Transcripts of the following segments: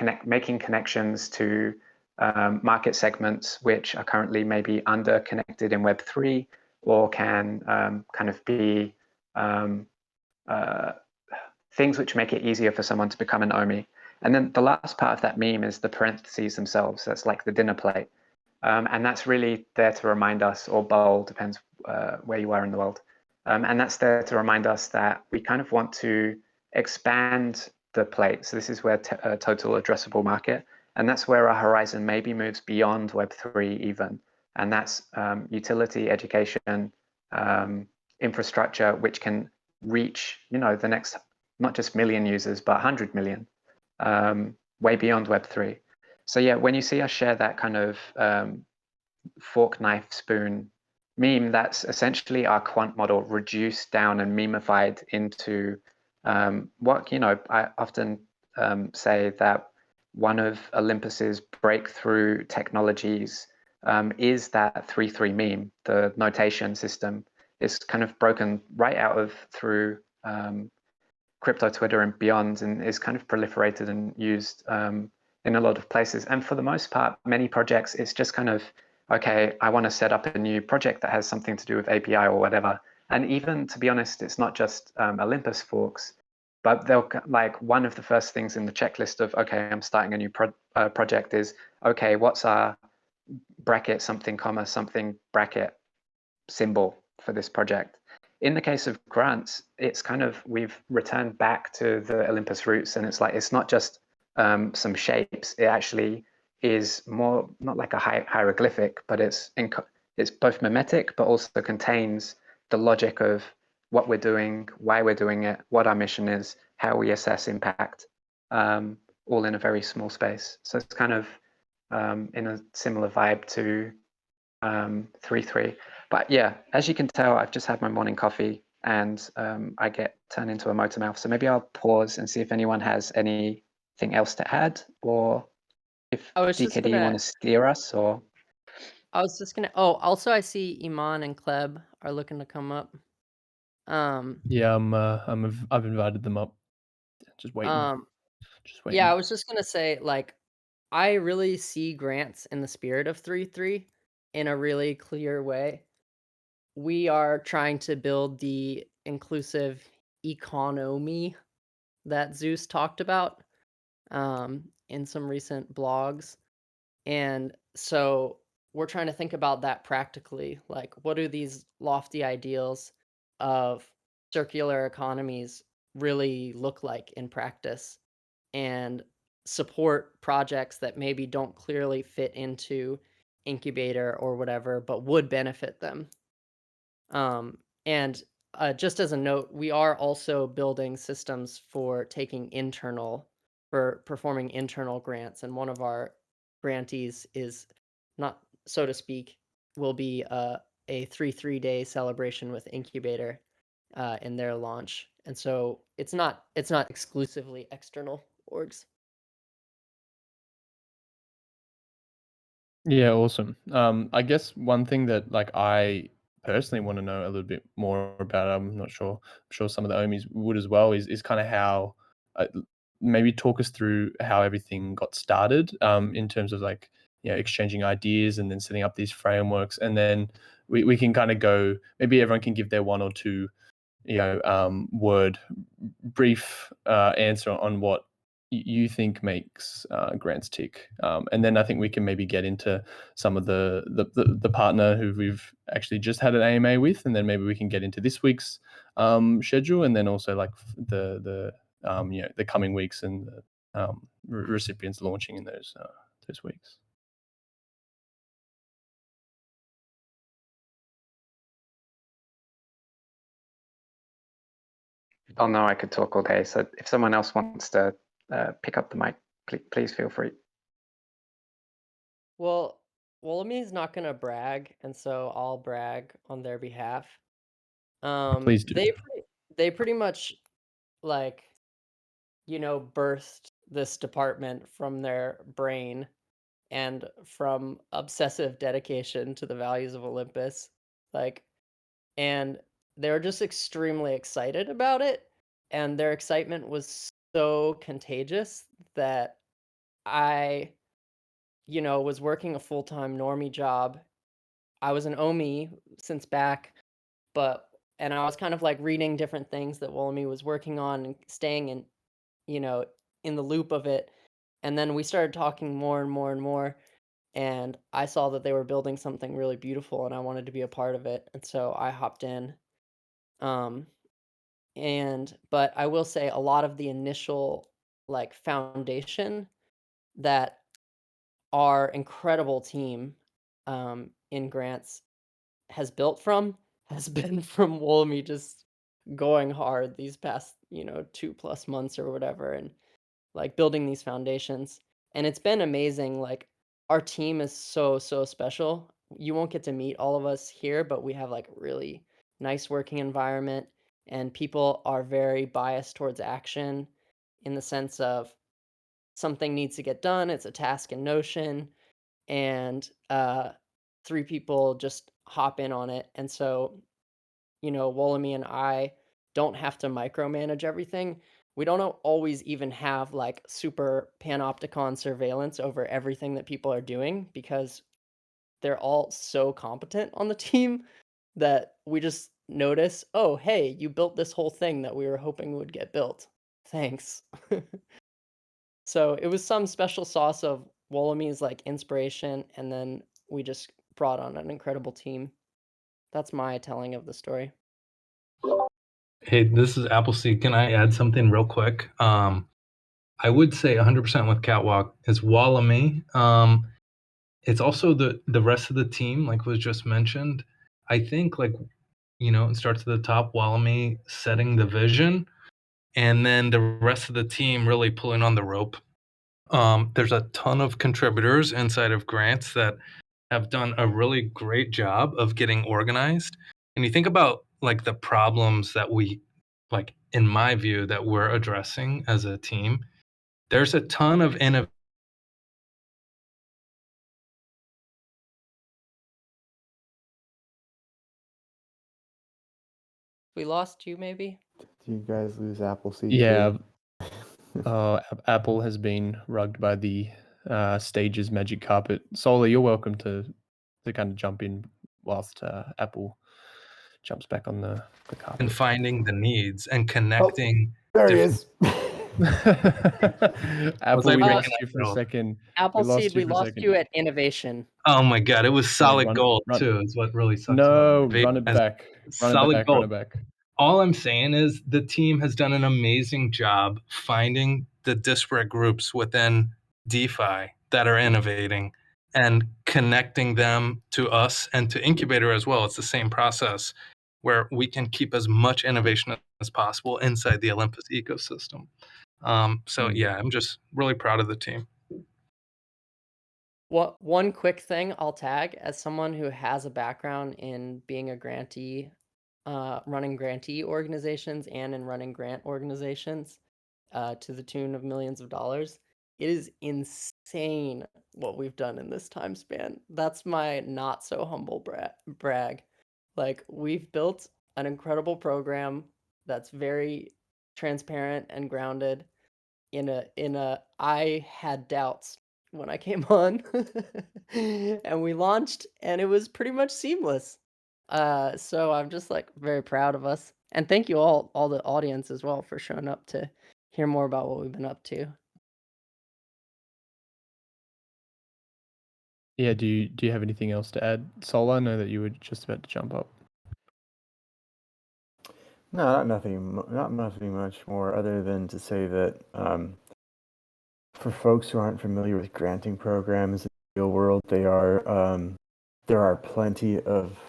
like making connections to market segments which are currently maybe under connected in Web3, or can kind of be things which make it easier for someone to become an OMI. And then the last part of that meme is the parentheses themselves. That's like the dinner plate. And that's really there to remind us, or bowl, depends where you are in the world. And that's there to remind us that we kind of want to expand the plate. So this is where total addressable market, and that's where our horizon maybe moves beyond Web3 even. And that's utility, education, infrastructure, which can reach, the next, not just million users, but 100 million, way beyond Web3. So yeah, when you see us share that kind of fork, knife, spoon meme, that's essentially our quant model reduced down and memeified into what, I often say that one of Olympus's breakthrough technologies is that 3-3 meme. The notation system is kind of broken right out of through crypto Twitter and beyond, and is kind of proliferated and used in a lot of places. And for the most part, many projects, it's just kind of, okay, I want to set up a new project that has something to do with API or whatever. And even, to be honest, it's not just Olympus forks, but they'll, like, one of the first things in the checklist of, okay, I'm starting a new project is, okay, what's our bracket something comma something bracket symbol for this project? In the case of grants, it's kind of, we've returned back to the Olympus roots, and it's like, it's not just some shapes. It actually is more, not like a hieroglyphic, but it's both mimetic, but also contains the logic of what we're doing, why we're doing it, what our mission is, how we assess impact, all in a very small space. So it's kind of in a similar vibe to 3-3. But yeah, as you can tell, I've just had my morning coffee, and I get turned into a motor mouth. So maybe I'll pause and see if anyone has anything else to add, or if I was just DKD, you want gonna to steer us, or oh, also I see Iman and Kleb are looking to come up. Um, Yeah, I've invited them up. Just waiting. um, Just yeah, I waiting. was just gonna say, like, I really see grants in the spirit of 3-3 in a really clear way. We are trying to build the inclusive economy that Zeus talked about in some recent blogs. And so we're trying to think about that practically. Like, what do these lofty ideals of circular economies really look like in practice? And support projects that maybe don't clearly fit into incubator or whatever, but would benefit them. And just as a note, we are also building systems for performing internal grants, and one of our grantees is not, so to speak, will be a 3-3 day celebration with incubator in their launch, and so it's not exclusively external orgs. Yeah, awesome. I guess one thing that like I personally want to know a little bit more about, I'm not sure, I'm sure some of the Omis would as well, is kind of how, maybe talk us through how everything got started, in terms of like, exchanging ideas and then setting up these frameworks, and then we can kind of go, maybe everyone can give their one or two, word brief answer on what you think makes grants tick, and then I think we can maybe get into some of the partner who we've actually just had an AMA with, and then maybe we can get into this week's schedule, and then also like the coming weeks and the recipients launching in those weeks. oh no, I could talk all day. So if someone else wants to pick up the mic, please feel free. Well, Wolomy's not gonna brag, and so I'll brag on their behalf. Please do. They pretty much, like, birthed this department from their brain and from obsessive dedication to the values of Olympus. Like, and they're just extremely excited about it, and their excitement was so contagious that I, was working a full-time normie job. I was an OMI since back, and I was kind of like reading different things that Wolomie was working on and staying you know, in the loop of it. And then we started talking more and more and more. And I saw that they were building something really beautiful and I wanted to be a part of it. And so I hopped in. Um, but I will say a lot of the initial like foundation that our incredible team in grants has built from has been from Wolomie just going hard these past, 2+ months or whatever, and like building these foundations. And it's been amazing. Like our team is so, so special. You won't get to meet all of us here, but we have like really nice working environment and people are very biased towards action in the sense of something needs to get done. It's a task in Notion and three people just hop in on it. And so, Wolomie and I don't have to micromanage everything. We don't always even have like super panopticon surveillance over everything that people are doing because they're all so competent on the team that we just notice, oh, hey, you built this whole thing that we were hoping would get built. Thanks. So it was some special sauce of Wolomie's like inspiration, and then we just brought on an incredible team. That's my telling of the story. Hey, this is Appleseed. Can I add something real quick? I would say 100% with Catwalk is Wolomie. It's also the rest of the team, like was just mentioned. I think it starts at the top, Wolomie setting the vision, and then the rest of the team really pulling on the rope. There's a ton of contributors inside of grants that have done a really great job of getting organized. And you think about like the problems that in my view, that we're addressing as a team. There's a ton of innovation. We lost you, maybe? Do you guys lose Appleseed? Yeah. Too? Apple has been rugged by the stage's magic carpet. Solar, you're welcome to kind of jump in whilst Apple jumps back on the carpet. And finding the needs and connecting. There he is. Apple, I we breaking lost up, you for a bro? second. Appleseed, we for a lost second. you at innovation. Oh my God, it was solid gold run- too. Is what really sucks. No, about run it back. Solid gold. Run it back. All I'm saying is the team has done an amazing job finding the disparate groups within DeFi that are innovating and connecting them to us and to Incubator as well. It's the same process where we can keep as much innovation as possible inside the Olympus ecosystem. Yeah, I'm just really proud of the team. One quick thing I'll tag as someone who has a background in being a grantee, running grantee organizations and in running grant organizations to the tune of millions of dollars. It is insane what we've done in this time span. That's my not so humble brag. Like we've built an incredible program that's very transparent and grounded I had doubts when I came on and we launched and it was pretty much seamless. So I'm just like very proud of us. And thank you all the audience as well for showing up to hear more about what we've been up to. Yeah, do you have anything else to add? Solar, I know that you were just about to jump up. No, not nothing much more other than to say that for folks who aren't familiar with granting programs in the real world, there are plenty of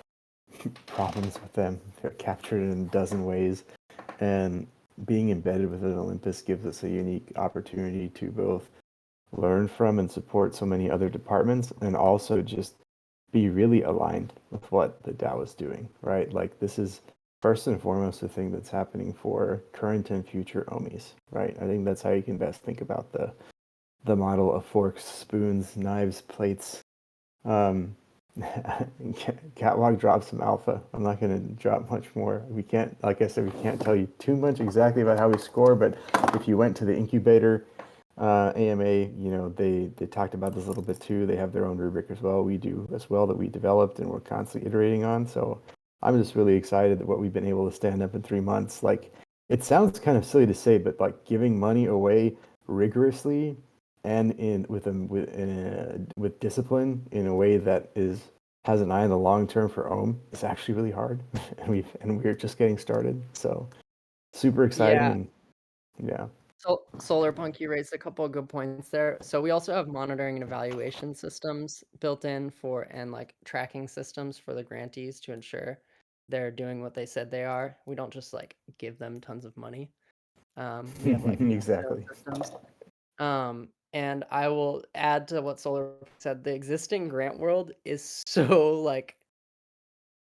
problems with them. They're captured in a dozen ways, and being embedded within Olympus gives us a unique opportunity to both learn from and support so many other departments, and also just be really aligned with what the DAO is doing, right? Like this is first and foremost the thing that's happening for current and future OMIs, right? I think that's how you can best think about the model of forks, spoons, knives, plates. Catwalk dropped some alpha. I'm not going to drop much more. We can't, like I said, we can't tell you too much exactly about how we score, but if you went to the incubator AMA, they talked about this a little bit too. They have their own rubric as well. We do as well that we developed and we're constantly iterating on. So I'm just really excited that what we've been able to stand up in 3 months. Like, it sounds kind of silly to say, but like giving money away rigorously and with discipline in a way that has an eye on the long term for Ohm is actually really hard, and we're just getting started. So super exciting, Yeah. and yeah. So Solarpunk, you raised a couple of good points there. So we also have monitoring and evaluation systems built in and like tracking systems for the grantees to ensure they're doing what they said they are. We don't just like give them tons of money. We have like Exactly. systems. And I will add to what Solarpunk said. The existing grant world is so like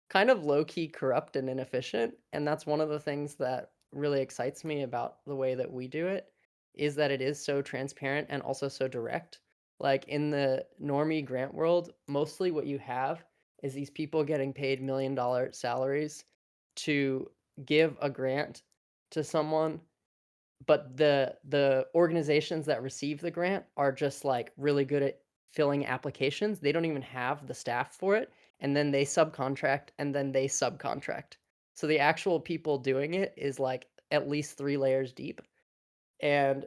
kind of low-key corrupt and inefficient, and that's one of the things that really excites me about the way that we do it, is that it is so transparent and also so direct. Like in the normie grant world, mostly what you have is these people getting paid $1 million salaries to give a grant to someone, but the organizations that receive the grant are just like really good at filling applications. They don't even have the staff for it, and then they subcontract and then they subcontract. So the actual people doing it is like at least 3 layers deep, and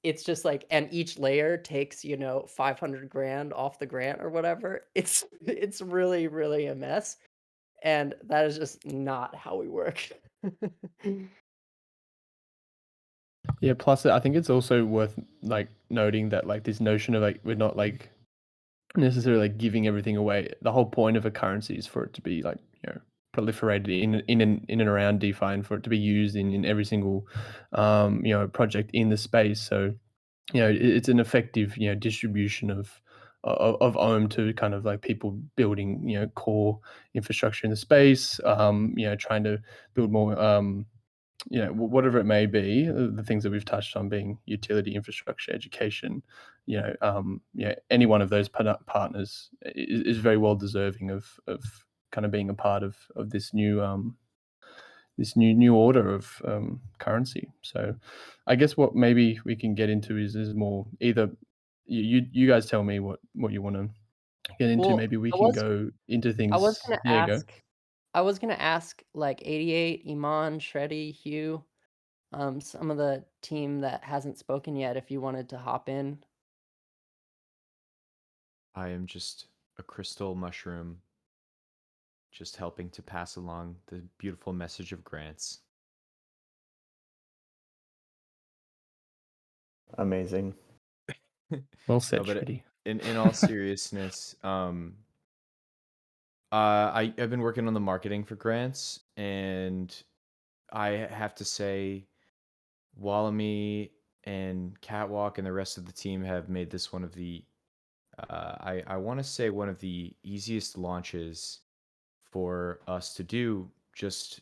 it's just like, and each layer takes, 500 grand off the grant or whatever. It's really really a mess, and that is just not how we work. Yeah, plus I think it's also worth like noting that like this notion of like we're not like necessarily like giving everything away. The whole point of a currency is for it to be like, proliferated in and around DeFi, and for it to be used in every single project in the space. So it's an effective distribution of Ohm to kind of like people building core infrastructure in the space, trying to build more whatever it may be, the things that we've touched on being utility, infrastructure, education, any one of those partners is very well deserving of kind of being a part of this new order of currency. So I guess what maybe we can get into is more either you guys tell me what you want to get into. Well, Maybe we I can was go into I was things. gonna Yeah, you go. ask I was gonna ask like 88, Iman, Shreddy, Hugh, some of the team that hasn't spoken yet, if you wanted to hop in. I am just a crystal mushroom, just helping to pass along the beautiful message of grants. Amazing. Well said, No, but Shreddy. in all seriousness, I've been working on the marketing for grants, and I have to say, Wallamy and Catwalk and the rest of the team have made this one of the I want to say one of the easiest launches for us to do, just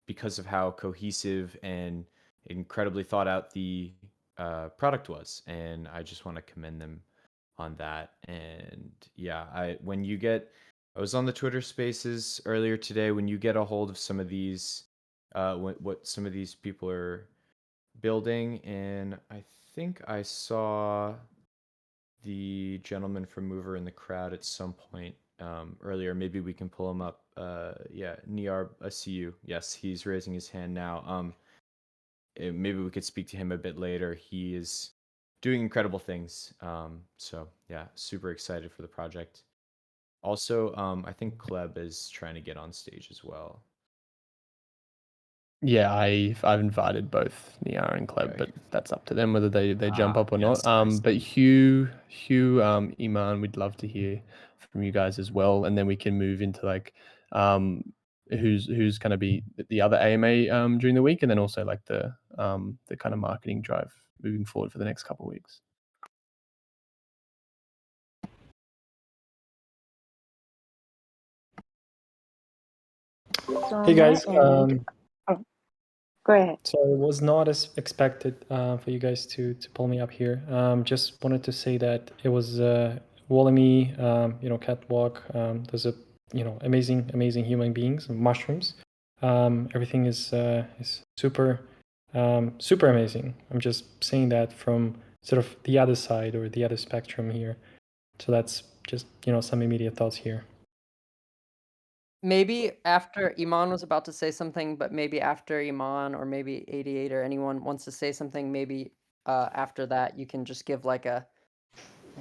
because of how cohesive and incredibly thought out the product was. And I just want to commend them on that. And yeah, I was on the Twitter Spaces earlier today. When you get a hold of some of these, what some of these people are building, and I think I saw the gentleman from Mover in the crowd at some point earlier. Maybe we can pull him up. Yeah, Niar, I see you. Yes, he's raising his hand now. Maybe we could speak to him a bit later. He is doing incredible things. So yeah, super excited for the project. Also, I think Kleb is trying to get on stage as well. Yeah, I've invited both Niara and Kleb, Okay. but that's up to them whether they jump up or Yes, not. I see. But Hugh, Iman, we'd love to hear from you guys as well, and then we can move into like who's going to be the other AMA during the week, and then also like the kind of marketing drive moving forward for the next couple of weeks. So Hey guys, go ahead. so it was not as expected for you guys to pull me up here. Just wanted to say that it was Wallamy, Catwalk. Those are amazing human beings, mushrooms. Everything is super amazing. I'm just saying that from sort of the other side or the other spectrum here. So that's just, some immediate thoughts here. Maybe after Iman was about to say something, but maybe after Iman or maybe 88 or anyone wants to say something, maybe after that you can just give like a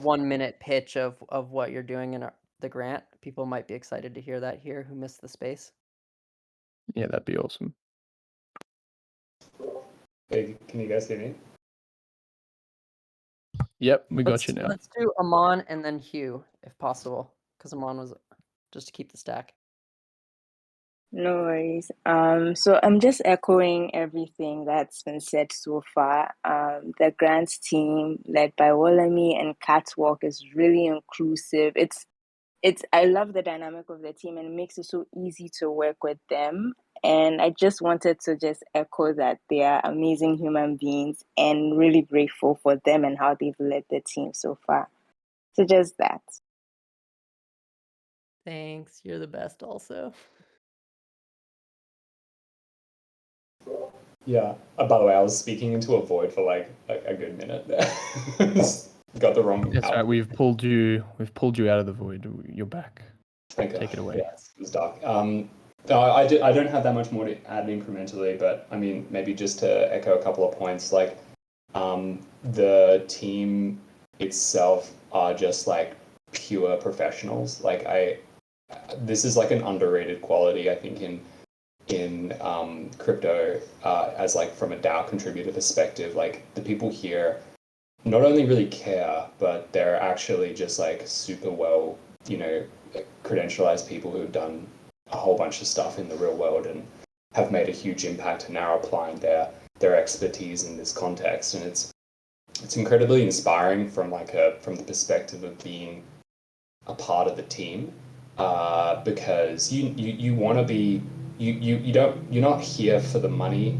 1-minute pitch of what you're doing in the grant. People might be excited to hear that here who missed the space. Yeah, that'd be awesome. Hey, can you guys hear me? Yep, we got you now. Let's do Aman and then Hugh, if possible, because Aman was just to keep the stack. No worries. So I'm just echoing everything that's been said so far. The grants team led by Wolami and Catwalk is really inclusive. I love the dynamic of the team and it makes it so easy to work with them. And I just wanted to just echo that they are amazing human beings and really grateful for them and how they've led the team so far. So just that. Thanks. You're the best also. Yeah. By the way, I was speaking into a void for like a good minute there. Got the wrong. That's right. We've pulled you out of the void. You're back. Take it away. Yeah, it was dark. No, I don't have that much more to add incrementally, but I mean, maybe just to echo a couple of points, like the team itself are just like pure professionals. Like this is like an underrated quality, I think, in crypto as like from a DAO contributor perspective. Like the people here not only really care, but they're actually just like super well, credentialized people who've done a whole bunch of stuff in the real world and have made a huge impact and now applying their expertise in this context. And it's incredibly inspiring from the perspective of being a part of the team, because you want to be, you're not here for the money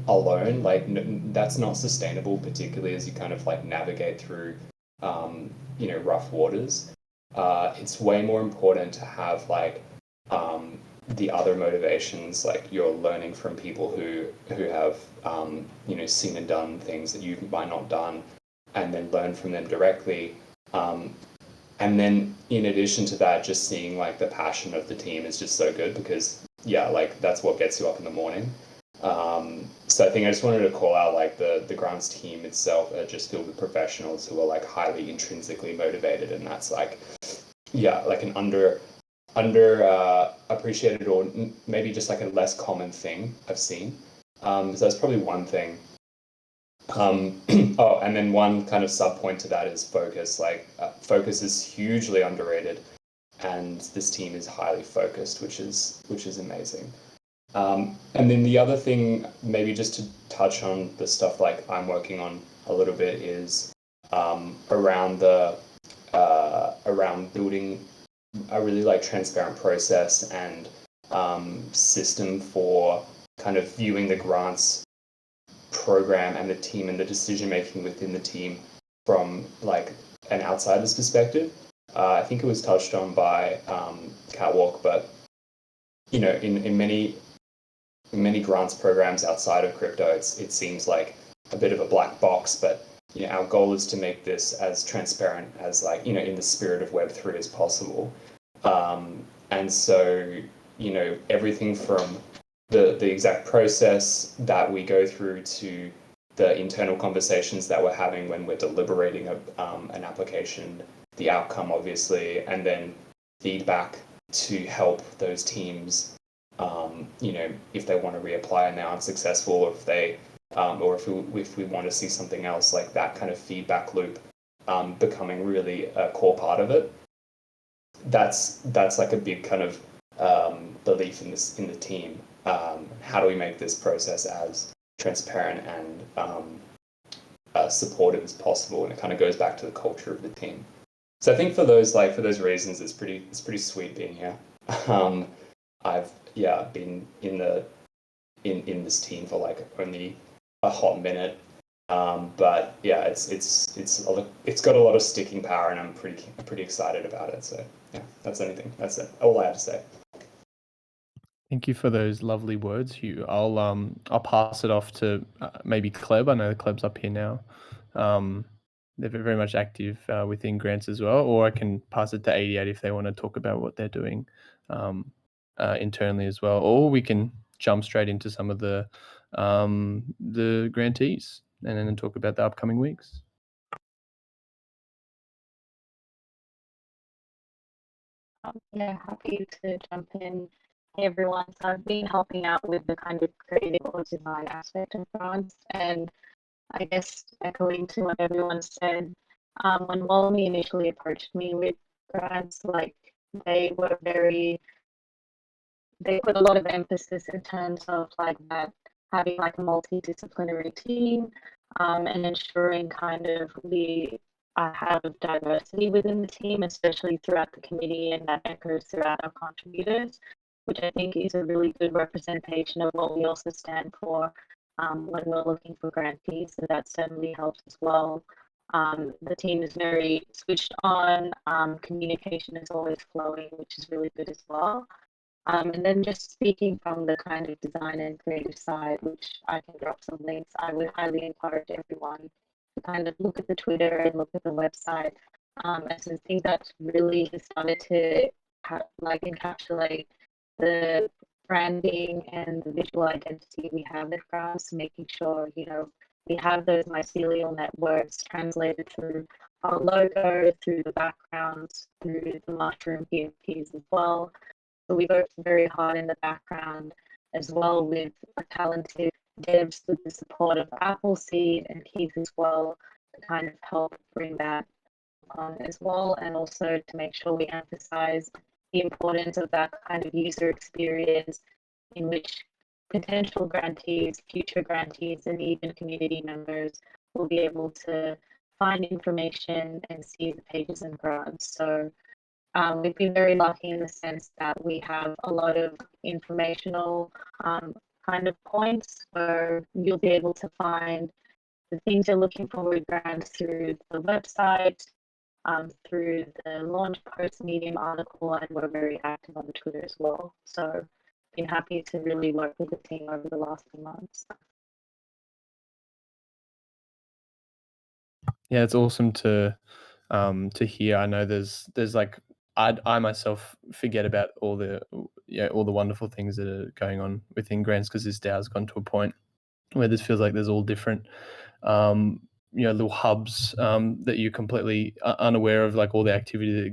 alone. Like that's not sustainable, particularly as you kind of like navigate through rough waters. It's way more important to have like the other motivations, like you're learning from people who have seen and done things that you might not done, and then learn from them directly. And then in addition to that, just seeing like the passion of the team is just so good, because like that's what gets you up in the morning. So I think I just wanted to call out like the grants team itself are just filled with professionals who are like highly intrinsically motivated, and that's like like an under appreciated or maybe just like a less common thing I've seen. So that's probably one thing. And then one kind of sub point to that is focus. Like focus is hugely underrated, and this team is highly focused, which is amazing. And then the other thing, maybe just to touch on the stuff like I'm working on a little bit, is around building a really like transparent process and system for kind of viewing the grants program and the team and the decision making within the team from like an outsider's perspective. I think it was touched on by Catwalk, but in many grants programs outside of crypto, it seems like a bit of a black box, but our goal is to make this as transparent as like in the spirit of Web3 as possible. And so everything from the exact process that we go through to the internal conversations that we're having when we're deliberating an application, the outcome obviously, and then feedback to help those teams if they want to reapply and they aren't successful, or if they or if we want to see something else, like that kind of feedback loop becoming really a core part of it. That's like a big kind of belief in the team. How do we make this process as transparent and supportive as possible? And it kind of goes back to the culture of the team. So I think for those reasons, it's pretty sweet being here. I've been in this team for like only a hot minute, but it's got a lot of sticking power, and I'm pretty excited about it. So yeah, that's it. All I have to say. Thank you for those lovely words, Hugh. I'll pass it off to maybe Kleb. I know Kleb's up here now. they're very much active within grants as well. Or I can pass it to 88 if they want to talk about what they're doing internally as well. Or we can jump straight into some of the grantees and then talk about the upcoming weeks. Yeah, happy to jump in. Hey everyone, so I've been helping out with the kind of creative or design aspect of grants, and I guess echoing to what everyone said, when Walmy initially approached me with grants, like they were they put a lot of emphasis in terms of like that having like a multidisciplinary team, and ensuring kind of we have diversity within the team, especially throughout the committee, and that echoes throughout our contributors, which I think is a really good representation of what we also stand for when we're looking for grantees. So that certainly helps as well. The team is very switched on. Communication is always flowing, which is really good as well. And then just speaking from the kind of design and creative side, which I can drop some links, I would highly encourage everyone to kind of look at the Twitter and look at the website. As I think that's really started to like encapsulate the branding and the visual identity we have with grants, making sure, you know, we have those mycelial networks translated through our logo, through the backgrounds, through the mushroom PFPs as well. So we worked very hard in the background as well with talented devs with the support of Appleseed and Keith as well to kind of help bring that on as well, and also to make sure we emphasize the importance of that kind of user experience in which potential grantees, future grantees, and even community members will be able to find information and see the pages and grants. So we've been very lucky in the sense that we have a lot of informational kind of points where you'll be able to find the things you're looking for with grants through the website, through the launch post, Medium article, and we're very active on Twitter as well. So been happy to really work with the team over the last few months. Yeah, it's awesome to hear. I know there's like I myself forget about all the wonderful things that are going on within grants, because this DAO's gone to a point where this feels like there's all different little hubs that you're completely unaware of, like all the activity that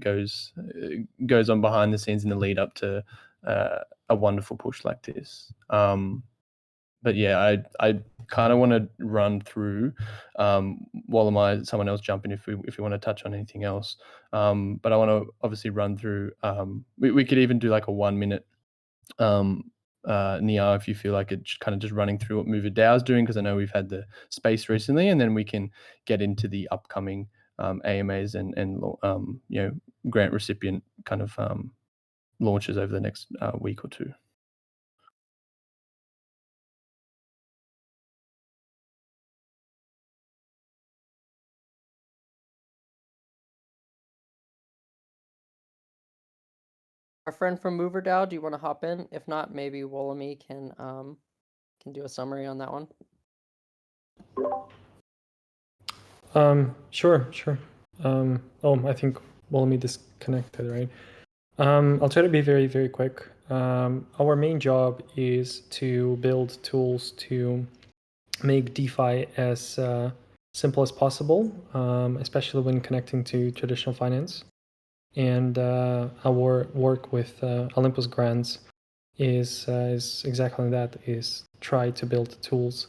goes on behind the scenes in the lead up to a wonderful push like this. But yeah, I kind of want to run through while someone else jump in if we want to touch on anything else. But I want to obviously run through. We could even do like a 1 minute Nia, if you feel like it, kind of just running through what MoverDAO is doing, because I know we've had the space recently, and then we can get into the upcoming AMAs and grant recipient kind of launches over the next week or two. Our friend from MoverDAO, do you want to hop in? If not, maybe Wolamy can do a summary on that one. Sure. I think Wolamy disconnected, right? I'll try to be very, very quick. Our main job is to build tools to make DeFi as simple as possible, especially when connecting to traditional finance. And our work with Olympus Grants is exactly that, is try to build tools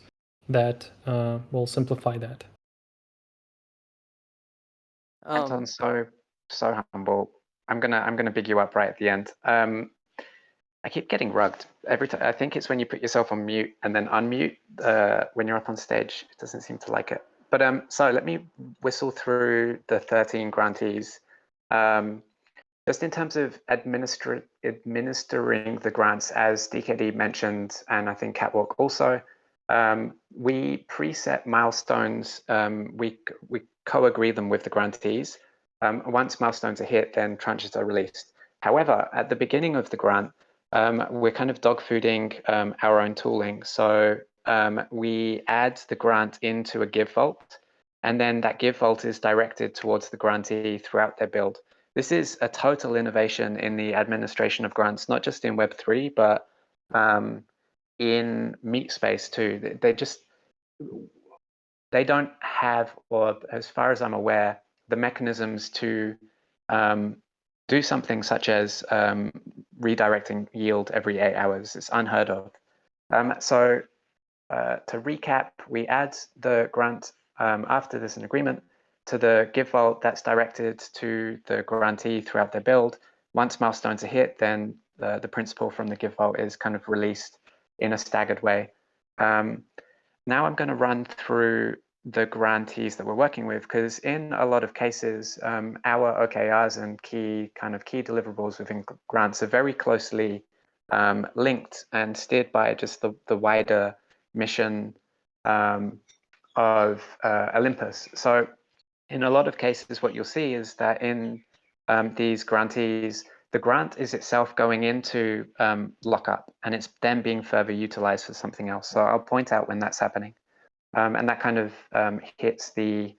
that will simplify that. Anton, so humble. I'm gonna big you up right at the end. I keep getting rugged every time. I think it's when you put yourself on mute and then unmute when you're up on stage. It doesn't seem to like it. But so let me whistle through the 13 grantees. Just in terms of administering the grants, as DKD mentioned, and I think Catwalk also, we preset milestones. We co-agree them with the grantees. Once milestones are hit, then tranches are released. However, at the beginning of the grant, we're kind of dog fooding our own tooling. So we add the grant into a Give vault, and then that give vault is directed towards the grantee throughout their build. This is a total innovation in the administration of grants, not just in Web3, but in Meet space too. They don't have, or as far as I'm aware, the mechanisms to do something such as redirecting yield every 8 hours. It's unheard of. So to recap, we add the grant after there's an agreement to the give vault that's directed to the grantee throughout their build. Once milestones are hit, then the principal from the give vault is kind of released in a staggered way. Now I'm going to run through the grantees that we're working with, because in a lot of cases, our OKRs and key deliverables within grants are very closely linked and steered by just the wider mission of Olympus. So in a lot of cases, what you'll see is that in these grantees, the grant is itself going into lockup, and it's then being further utilized for something else. So I'll point out when that's happening. And that kind of hits the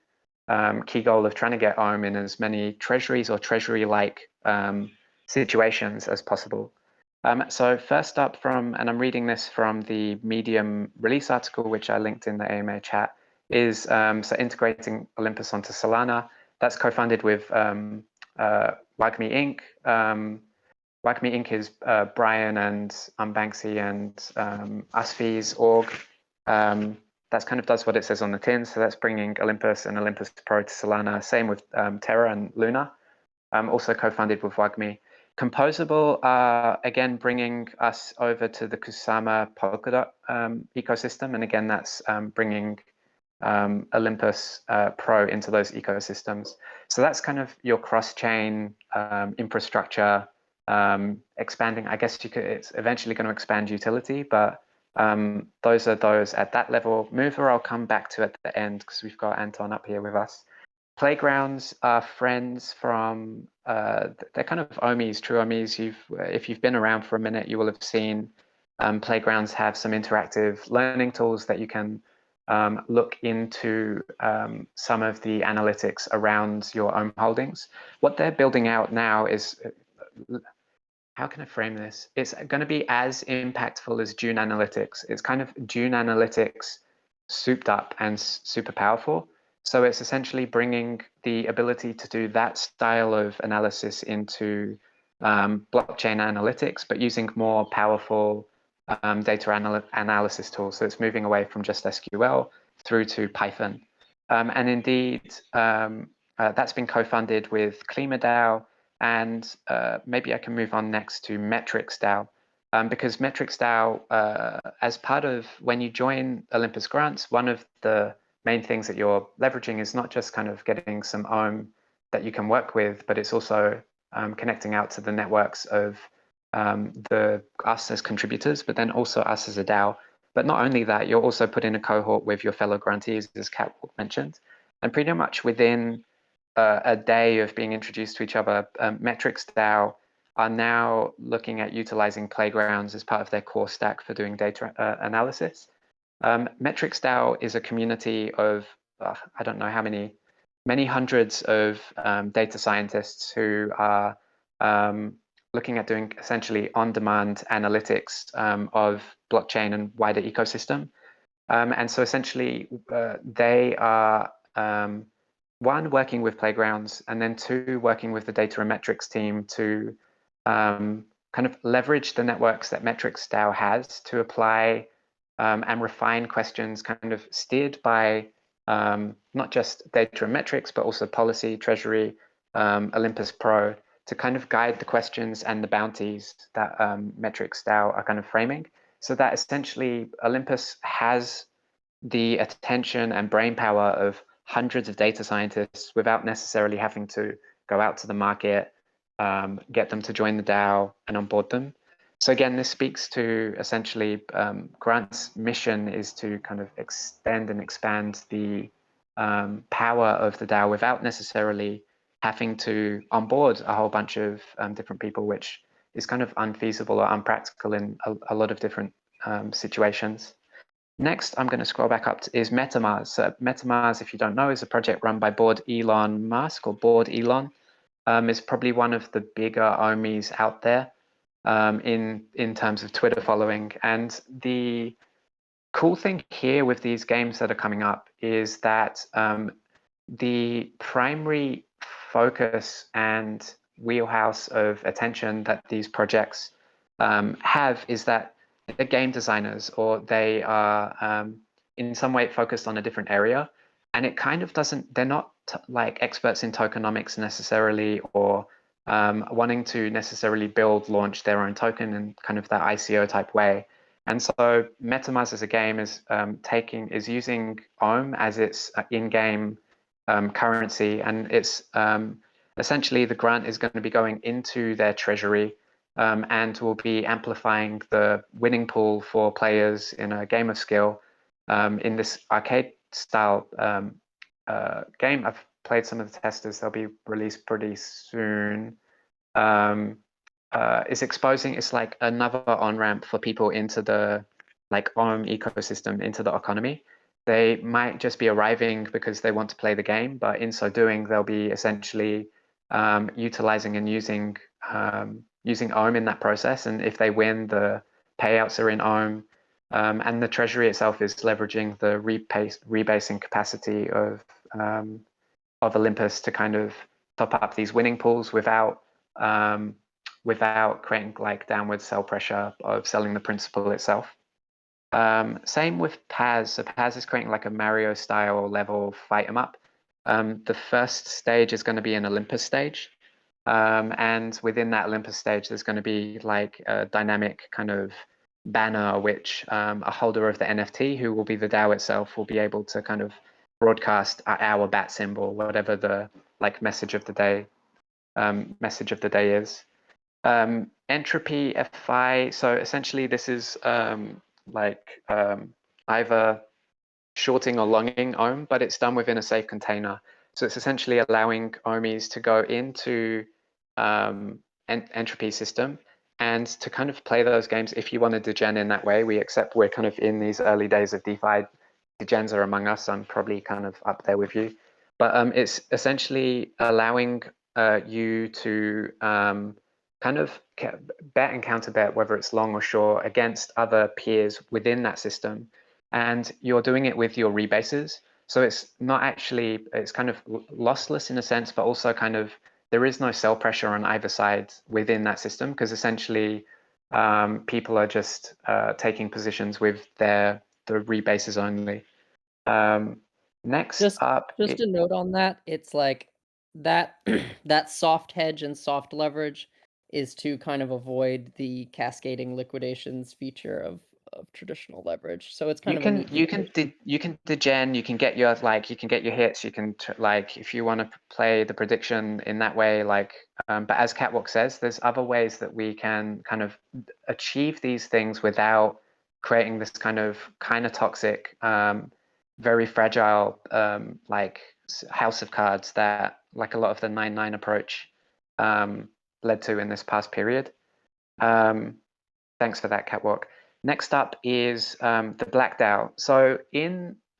key goal of trying to get OM in as many treasuries or treasury-like situations as possible. So first up and I'm reading this from the Medium release article, which I linked in the AMA chat, is so integrating Olympus onto Solana. That's co-funded with WAGMI Inc. WAGMI Inc. is Brian and Banksy and Asfi's org. That's kind of does what it says on the tin. So that's bringing Olympus and Olympus Pro to Solana. Same with Terra and Luna. Also co-funded with WAGMI. Composable, again, bringing us over to the Kusama Polkadot ecosystem. And again, that's bringing Olympus Pro into those ecosystems. So that's kind of your cross-chain infrastructure expanding. I guess it's eventually going to expand utility, but those are those at that level. Mover I'll come back to at the end because we've got Anton up here with us. Playgrounds are friends from, they're kind of OMIs, true OMIs. If you've been around for a minute, you will have seen Playgrounds have some interactive learning tools that you can look into some of the analytics around your own holdings. What they're building out now is, how can I frame this? It's going to be as impactful as June Analytics. It's kind of June Analytics souped up and super powerful. So it's essentially bringing the ability to do that style of analysis into blockchain analytics, but using more powerful data analysis tools. So it's moving away from just SQL through to Python. And indeed, that's been co-funded with KlimaDAO. And maybe I can move on next to MetricsDAO, because MetricsDAO, as part of when you join Olympus Grants, one of the main things that you're leveraging is not just kind of getting some OM that you can work with, but it's also connecting out to the networks of us as contributors, but then also us as a DAO. But not only that, you're also put in a cohort with your fellow grantees, as Kat mentioned, and pretty much within a day of being introduced to each other, MetricsDAO are now looking at utilizing Playgrounds as part of their core stack for doing data analysis. MetricsDAO is a community of, I don't know how many hundreds of data scientists who are looking at doing essentially on-demand analytics of blockchain and wider ecosystem. And so essentially they are, one, working with Playgrounds, and then two, working with the data and metrics team to kind of leverage the networks that MetricsDAO has to apply and refine questions kind of steered by not just data and metrics, but also policy, treasury, Olympus Pro, to kind of guide the questions and the bounties that MetricsDAO are kind of framing. So that essentially Olympus has the attention and brain power of hundreds of data scientists without necessarily having to go out to the market, get them to join the DAO and onboard them. So again, this speaks to essentially Grant's mission is to kind of extend and expand the power of the DAO without necessarily having to onboard a whole bunch of different people, which is kind of unfeasible or unpractical in a lot of different situations. Next, I'm going to scroll back up is MetaMars. So MetaMars, if you don't know, is a project run by Board Elon Musk, or Board Elon. Is probably one of the bigger OMIs out there in terms of Twitter following. And the cool thing here with these games that are coming up is that the primary focus and wheelhouse of attention that these projects have is that they're game designers, or they are in some way focused on a different area. And it kind of doesn't, they're not like experts in tokenomics necessarily, or wanting to necessarily launch their own token in kind of that ICO type way. And so MetaMask as a game is using Ohm as its in-game currency, and it's essentially the grant is going to be going into their treasury, and will be amplifying the winning pool for players in a game of skill in this arcade style game. I've played some of the testers; they'll be released pretty soon. Is exposing, it's like another on-ramp for people into the like Ohm ecosystem, into the economy. They might just be arriving because they want to play the game, but in so doing, they'll be essentially utilizing and using Ohm in that process. And if they win, the payouts are in Ohm, and the treasury itself is leveraging the rebasing capacity of Olympus to kind of top up these winning pools without creating like downward sell pressure of selling the principal itself. Same with Paz. So Paz is creating like a Mario style level fight 'em up. The first stage is going to be an Olympus stage. And within that Olympus stage, there's going to be like a dynamic kind of banner, which a holder of the NFT, who will be the DAO itself, will be able to kind of broadcast our bat symbol, whatever the like message of the day is. Entropy FI. So essentially, this is either shorting or longing Ohm, but it's done within a safe container. So it's essentially allowing OMIs to go into entropy system and to kind of play those games. If you want to degen in that way, we're kind of in these early days of DeFi. Degens are among us. I'm probably kind of up there with you, but it's essentially allowing you to kind of bet and counter bet, whether it's long or short, against other peers within that system. And you're doing it with your rebases. So it's not actually, it's kind of lossless in a sense, but also kind of, there is no sell pressure on either side within that system, because essentially people are just taking positions with the rebases only. Next up, just a note on that, it's like that that soft hedge and soft leverage is to kind of avoid the cascading liquidations feature of traditional leverage. So it's kind of you can degen, you can get your hits, you can like, if you want to play the prediction in that way, like but as Catwalk says, there's other ways that we can kind of achieve these things without creating this kind of toxic very fragile like house of cards that like a lot of the 9-9 approach led to in this past period. Thanks for that, Catwalk. Next up is the Black DAO. So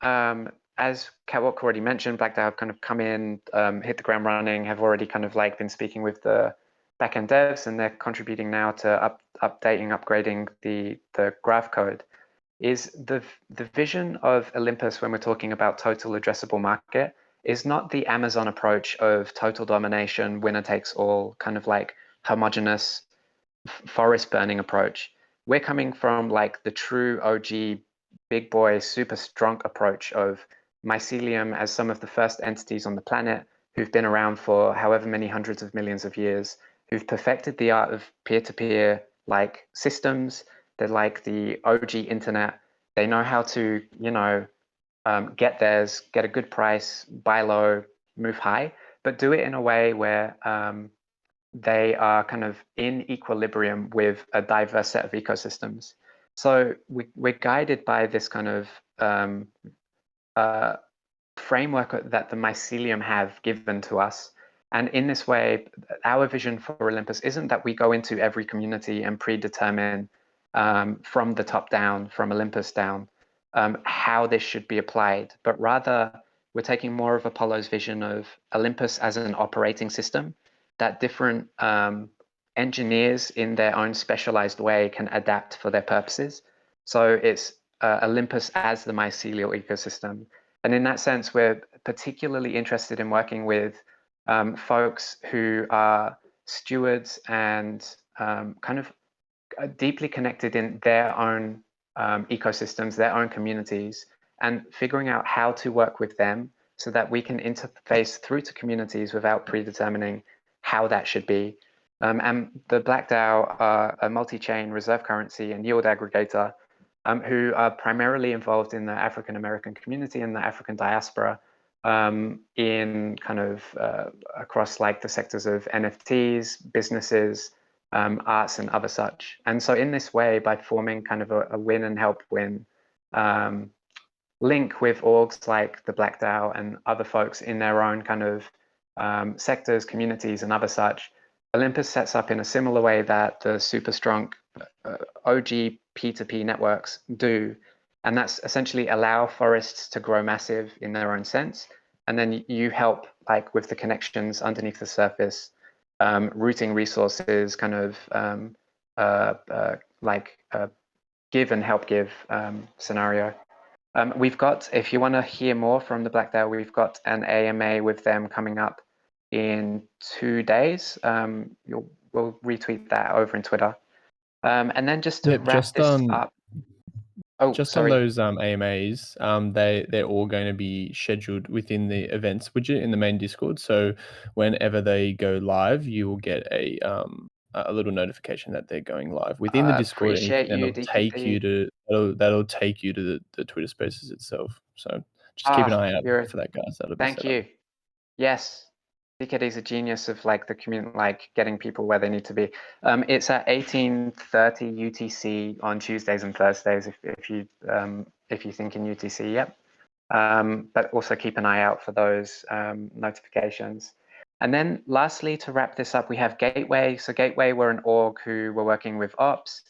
as Catwalk already mentioned, Black DAO have kind of come in, hit the ground running, have already kind of like been speaking with the backend devs, and they're contributing now to upgrading the graph code. Is the vision of Olympus, when we're talking about total addressable market, is not the Amazon approach of total domination, winner takes all, kind of like homogeneous forest burning approach. We're coming from like the true OG big boy super strong approach of mycelium as some of the first entities on the planet who've been around for however many hundreds of millions of years, who've perfected the art of peer-to-peer like systems. They're like the OG internet. They know how to, get theirs, get a good price, buy low, move high, but do it in a way where they are kind of in equilibrium with a diverse set of ecosystems. So we're guided by this kind of framework that the mycelium have given to us. And in this way, our vision for Olympus isn't that we go into every community and predetermine from the top down, from Olympus down, how this should be applied, but rather we're taking more of Apollo's vision of Olympus as an operating system that different engineers in their own specialized way can adapt for their purposes. So it's Olympus as the mycelial ecosystem. And in that sense, we're particularly interested in working with folks who are stewards and kind of deeply connected in their own ecosystems, their own communities, and figuring out how to work with them so that we can interface through to communities without predetermining how that should be. And the Black DAO are a multi-chain reserve currency and yield aggregator who are primarily involved in the African American community and the African diaspora in kind of across like the sectors of NFTs, businesses, arts and other such. And so in this way, by forming kind of a win and help win link with orgs like the Black DAO and other folks in their own kind of sectors, communities and other such, Olympus sets up in a similar way that the super strong OG P2P networks do. And that's essentially allow forests to grow massive in their own sense. And then you help like with the connections underneath the surface, routing resources, kind of give and help give scenario. We've got, if you want to hear more from the Black DAO, we've got an AMA with them coming up in 2 days. We'll retweet that over in Twitter. And then just to wrap this up. Oh, just sorry. on those AMAs, they're all going to be scheduled within the events widget in the main Discord. So whenever they go live, you will get a little notification that they're going live within the Discord. Appreciate and you, it'll take you to that'll take you to the Twitter Spaces itself. So just keep an eye out for that, guys. That'll be Thank you. Yes. DKD's a genius of like the community, like getting people where they need to be. It's at 18:30 UTC on Tuesdays and Thursdays. If you think in UTC, yep. But also keep an eye out for those notifications. And then lastly, to wrap this up, we have Gateway. So Gateway, we're an org who we're working with ops.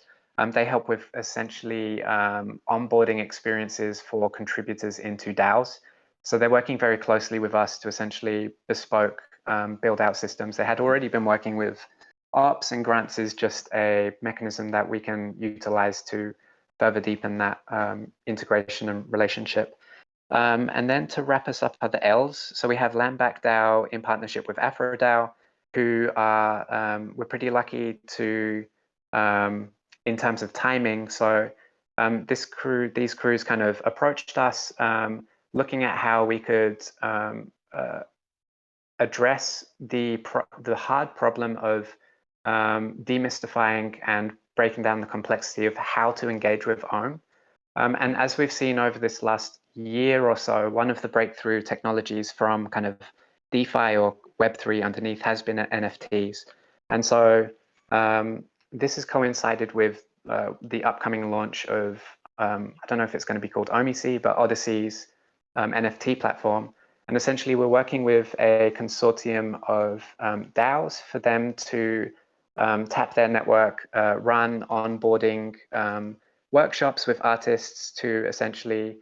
They help with essentially onboarding experiences for contributors into DAOs. So they're working very closely with us to essentially bespoke build out systems. They had already been working with ops, and grants is just a mechanism that we can utilize to further deepen that integration and relationship. And then to wrap us up are the Ls. So we have Landback DAO in partnership with AfroDAO, who are, we're pretty lucky to, in terms of timing. So these crews kind of approached us looking at how we could address the hard problem of demystifying and breaking down the complexity of how to engage with Ohm. And as we've seen over this last year or so, one of the breakthrough technologies from kind of DeFi or Web3 underneath has been NFTs. And so this has coincided with the upcoming launch of, I don't know if it's going to be called Omisea, but Odyssey's NFT platform. And essentially we're working with a consortium of DAOs for them to tap their network, run onboarding workshops with artists to essentially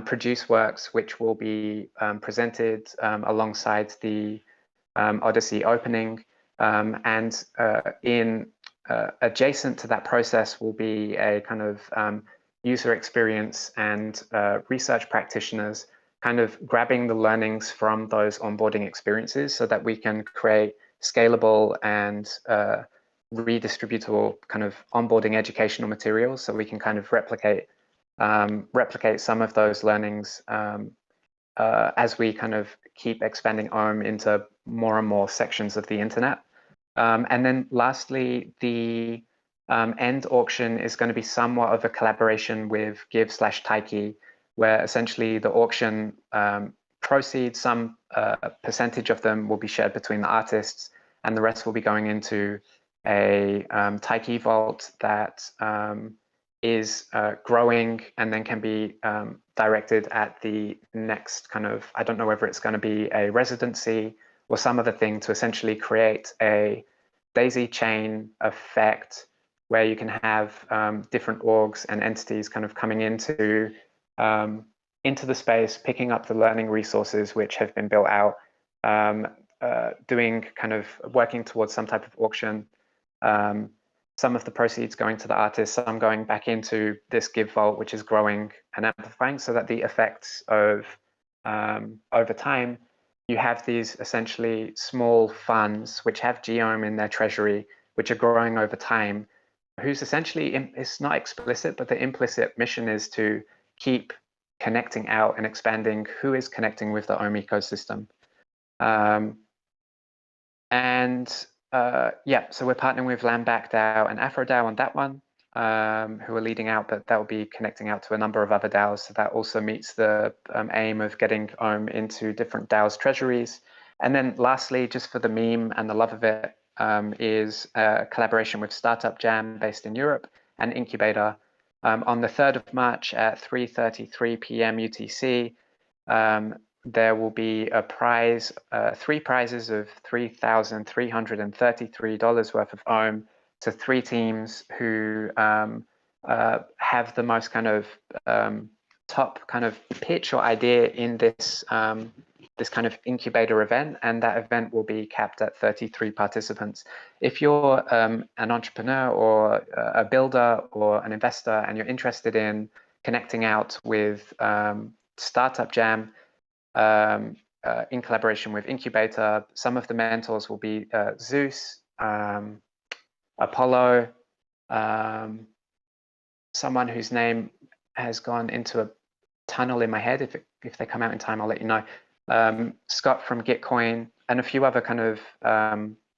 produce works which will be presented alongside the Odyssey opening. And in adjacent to that process will be a kind of user experience and research practitioners kind of grabbing the learnings from those onboarding experiences so that we can create scalable and redistributable kind of onboarding educational materials, so we can kind of replicate some of those learnings as we kind of keep expanding Ohm into more and more sections of the internet. And then lastly, the end auction is going to be somewhat of a collaboration with Give/Taiki, where essentially the auction proceeds, some percentage of them will be shared between the artists, and the rest will be going into a Taiki vault that is growing and then can be directed at the next kind of, I don't know whether it's going to be a residency or some other thing, to essentially create a daisy chain effect where you can have different orgs and entities kind of coming into into the space, picking up the learning resources which have been built out, doing kind of working towards some type of auction. Some of the proceeds going to the artists, some going back into this Give Vault, which is growing and amplifying, so that the effects of over time, you have these essentially small funds which have Geom in their treasury, which are growing over time, whose essentially, it's not explicit, but the implicit mission is to keep connecting out and expanding who is connecting with the Ohm ecosystem. Yeah, so we're partnering with olympusdao and AfroDAO on that one, who are leading out, but that will be connecting out to a number of other DAOs. So that also meets the aim of getting Ohm into different DAOs treasuries. And then lastly, just for the meme and the love of it, is a collaboration with Startup Jam based in Europe and Incubator. On the 3rd of March at 3:33 p.m. UTC, there will be a prize, 3 prizes of $3,333 worth of Ohm to 3 teams who have the most kind of top kind of pitch or idea in this this kind of incubator event, and that event will be capped at 33 participants. If you're an entrepreneur or a builder or an investor and you're interested in connecting out with Startup Jam, in collaboration with Incubator, some of the mentors will be Zeus, Apollo, someone whose name has gone into a tunnel in my head. If they come out in time, I'll let you know. Scott from Gitcoin and a few other kind of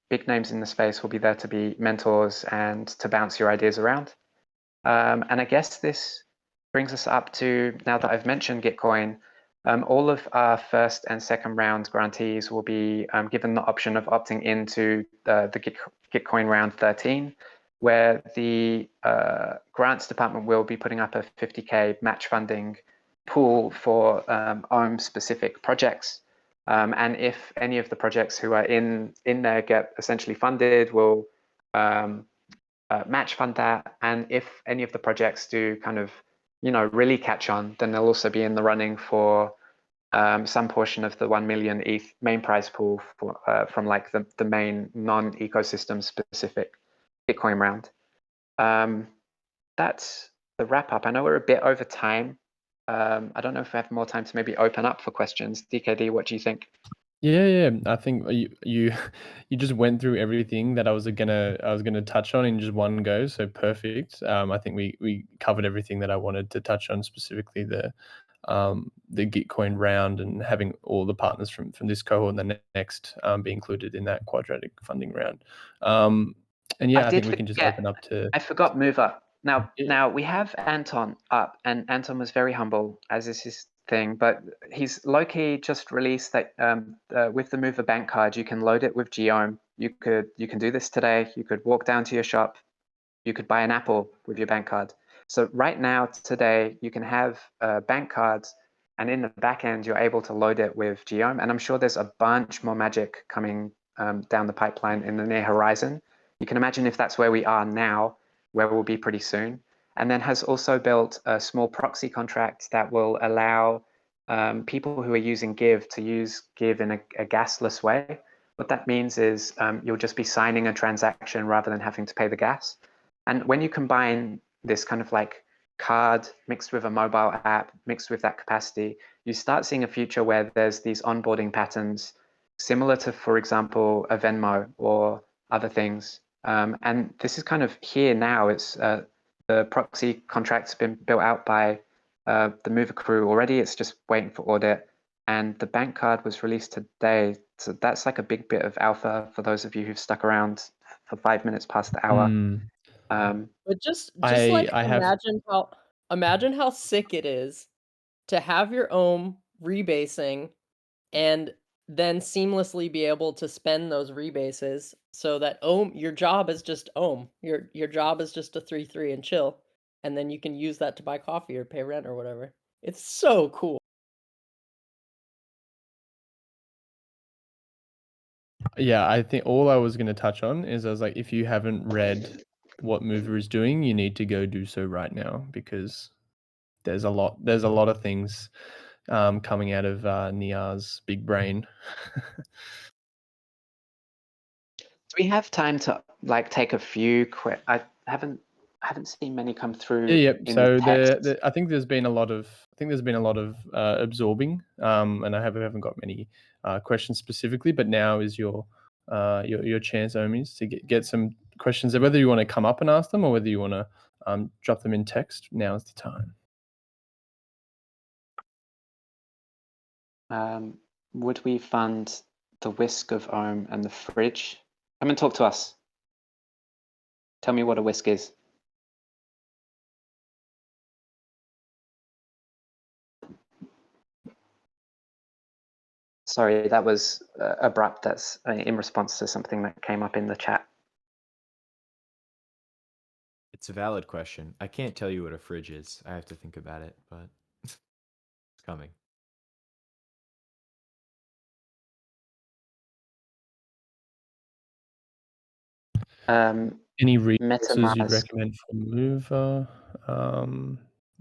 big names in the space will be there to be mentors and to bounce your ideas around. And I guess this brings us up to, now that I've mentioned Gitcoin, all of our first and second round grantees will be given the option of opting into the Gitcoin round 13, where the grants department will be putting up a 50K match funding pool for Ohm specific projects. And if any of the projects who are in there get essentially funded, we'll match fund that. And if any of the projects do kind of, really catch on, then they'll also be in the running for some portion of the 1 million ETH main prize pool for, from like the main non-ecosystem specific Bitcoin round. That's the wrap up. I know we're a bit over time. I don't know if we have more time to maybe open up for questions. DKD, what do you think? Yeah. I think you just went through everything that I was gonna touch on in just one go. So perfect. I think we covered everything that I wanted to touch on, specifically the Gitcoin round and having all the partners from this cohort and the next be included in that quadratic funding round. And yeah, I think we can just open up to. I forgot Mover. Now, Yeah. now we have Anton up, and Anton was very humble, as is his thing, but he's low-key just released that with the Mover bank card, you can load it with Geom. You can do this today. You could walk down to your shop. You could buy an apple with your bank card. So right now, today, you can have bank cards, and in the back end, you're able to load it with Geom. And I'm sure there's a bunch more magic coming down the pipeline in the near horizon. You can imagine if that's where we are now, where we'll be pretty soon. And then has also built a small proxy contract that will allow people who are using Give to use Give in a gasless way. What that means is you'll just be signing a transaction rather than having to pay the gas. And when you combine this kind of like card mixed with a mobile app, mixed with that capacity, you start seeing a future where there's these onboarding patterns similar to, for example, a Venmo or other things. And this is kind of here now. It's the proxy contract's been built out by the Mover crew already. It's just waiting for audit. And the bank card was released today. So that's like a big bit of alpha for those of you who've stuck around for 5 minutes past the hour. But just I like have. imagine how sick it is to have your Ohm rebasing and then seamlessly be able to spend those rebases so that Ohm, your job is just Ohm. Your job is just to 3-3 and chill, and then you can use that to buy coffee or pay rent or whatever. It's so cool. Yeah, I think all I was going to touch on is I was like, if you haven't read what Mover is doing, you need to go do so right now, because there's a lot of things coming out of Niar's big brain. Do we have time to like take a few I haven't seen many come through. Yeah. in So text. I think there's been a lot of absorbing, and I haven't got many questions specifically. But now is your chance, Omis, to get some questions. Whether you want to come up and ask them or whether you want to drop them in text, now is the time. Would we fund the whisk of Ohm and the fridge? Come and talk to us. Tell me what a whisk is. Sorry, that was abrupt. That's in response to something that came up in the chat. It's a valid question. I can't tell you what a fridge is. I have to think about it, but it's coming. Any resources you'd MetaMask. recommend for Mover?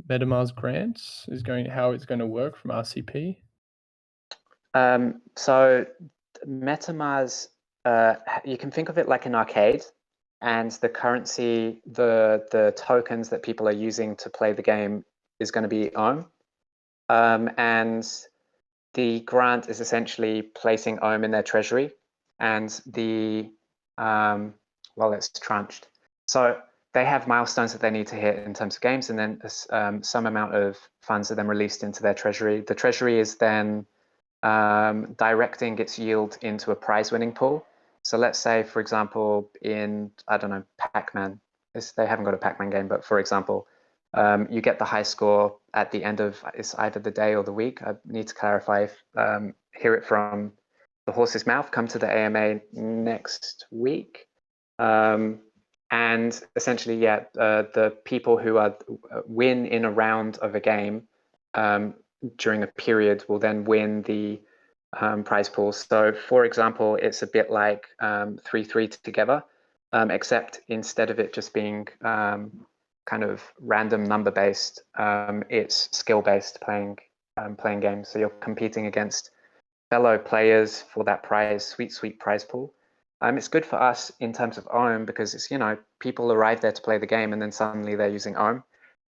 MetaMask grants how it's going to work from RCP? So MetaMask, you can think of it like an arcade, and the currency, the tokens that people are using to play the game is going to be Ohm. And the grant is essentially placing Ohm in their treasury, and the it's tranched. So they have milestones that they need to hit in terms of games, and then some amount of funds are then released into their treasury. The treasury is then directing its yield into a prize winning pool. So let's say, for example, in, I don't know, Pac-Man, they haven't got a Pac-Man game, but for example, you get the high score at the end of it's either the day or the week. I need to clarify, hear it from the horse's mouth, come to the AMA next week. And essentially, the people who win in a round of a game during a period will then win the prize pool. So for example, it's a bit like 3-3 together, except instead of it just being kind of random number based, it's skill based playing games. So you're competing against fellow players for that sweet prize pool. It's good for us in terms of Ohm because it's, people arrive there to play the game and then suddenly they're using Ohm.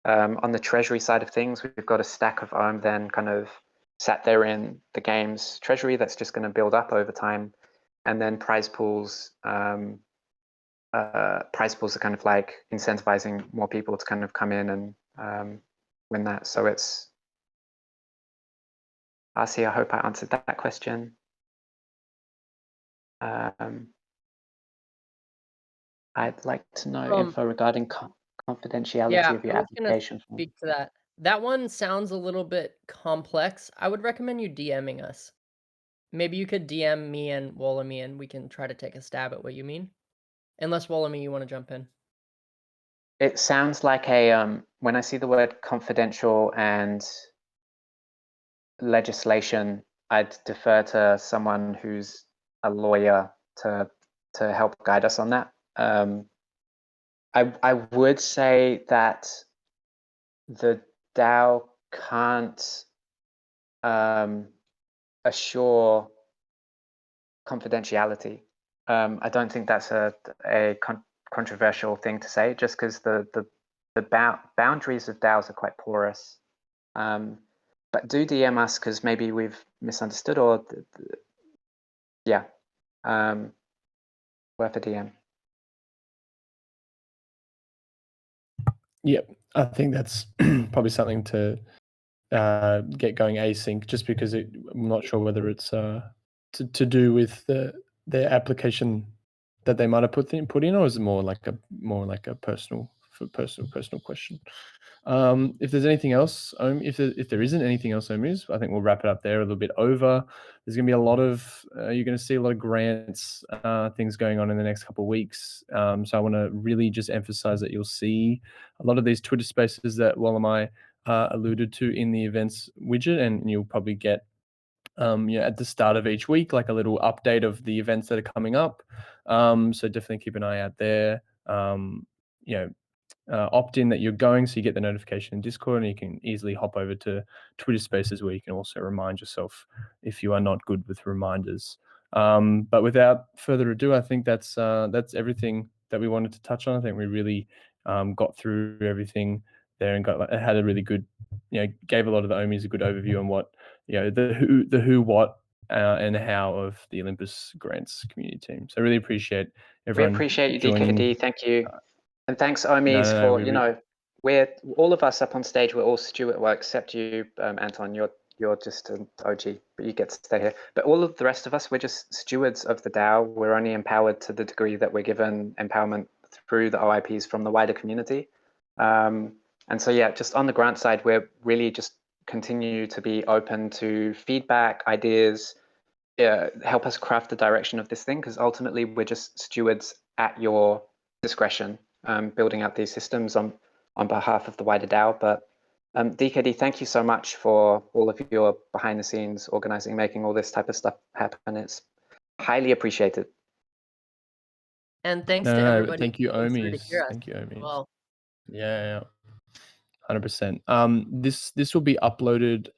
On the treasury side of things, we've got a stack of Ohm then kind of sat there in the game's treasury that's just going to build up over time. And then prize pools are kind of like incentivizing more people to kind of come in and win that. So it's, RC, I hope I answered that question. I'd like to know info regarding confidentiality of your application form. Speak to that. That one sounds a little bit complex. I would recommend you DMing us. Maybe you could DM me and Wolami and we can try to take a stab at what you mean. Unless Wolami, you want to jump in. It sounds like a when I see the word confidential and legislation, I'd defer to someone who's a lawyer to help guide us on that. I would say that the DAO can't assure confidentiality. I don't think that's a controversial thing to say, just because the boundaries of DAOs are quite porous. But do DM us because maybe we've misunderstood, or worth a DM. Yep, I think that's probably something to get going async, just because I'm not sure whether it's to do with their application that they might have put in, or is it more like a personal question. If there's anything else, if there isn't anything else, Omus, I think we'll wrap it up there. A little bit over. There's going to be a lot of you're going to see a lot of grants things going on in the next couple of weeks. So I want to really just emphasize that you'll see a lot of these Twitter spaces that Wallamai alluded to in the events widget, and you'll probably get at the start of each week, like a little update of the events that are coming up. So definitely keep an eye out there. opt-in that you're going, so you get the notification in Discord, and you can easily hop over to Twitter Spaces, where you can also remind yourself if you are not good with reminders. But without further ado, I think that's everything that we wanted to touch on. I think we really got through everything there and had a really good, gave a lot of the Ohmies a good overview on what, the who, what, and how of the Olympus Grants community team. So I really appreciate everyone. We appreciate you, joining. DKD. Thank you. And thanks, Ohmies, for, we're all of us up on stage, we're all Stuart, well, except you, Anton, you're just an OG, but you get to stay here. But all of the rest of us, we're just stewards of the DAO. We're only empowered to the degree that we're given empowerment through the OIPs from the wider community. And so, yeah, just on the grant side, we're really just continue to be open to feedback, ideas, help us craft the direction of this thing, because ultimately we're just stewards at your discretion, building out these systems on behalf of the wider DAO. But DKD, thank you so much for all of your behind the scenes organizing, making all this type of stuff happen. It's highly appreciated. And thanks to everybody. Thank you, who came through to Ohmies. hear us Thank you, as Ohmies. well. Yeah. 100%. This will be uploaded.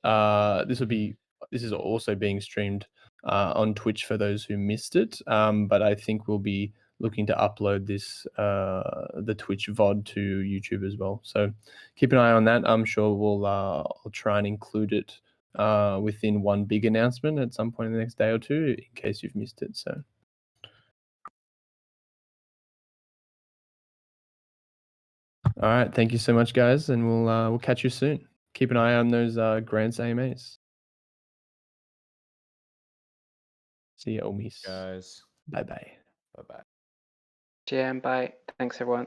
This is also being streamed on Twitch for those who missed it. But I think we'll be looking to upload this the Twitch VOD to YouTube as well. So keep an eye on that. I'm sure I'll try and include it within one big announcement at some point in the next day or two, in case you've missed it. So. All right, thank you so much, guys, and we'll catch you soon. Keep an eye on those grants AMAs. See you, Ohmies. Guys. Bye-bye. Bye-bye. GM, bye. Thanks, everyone.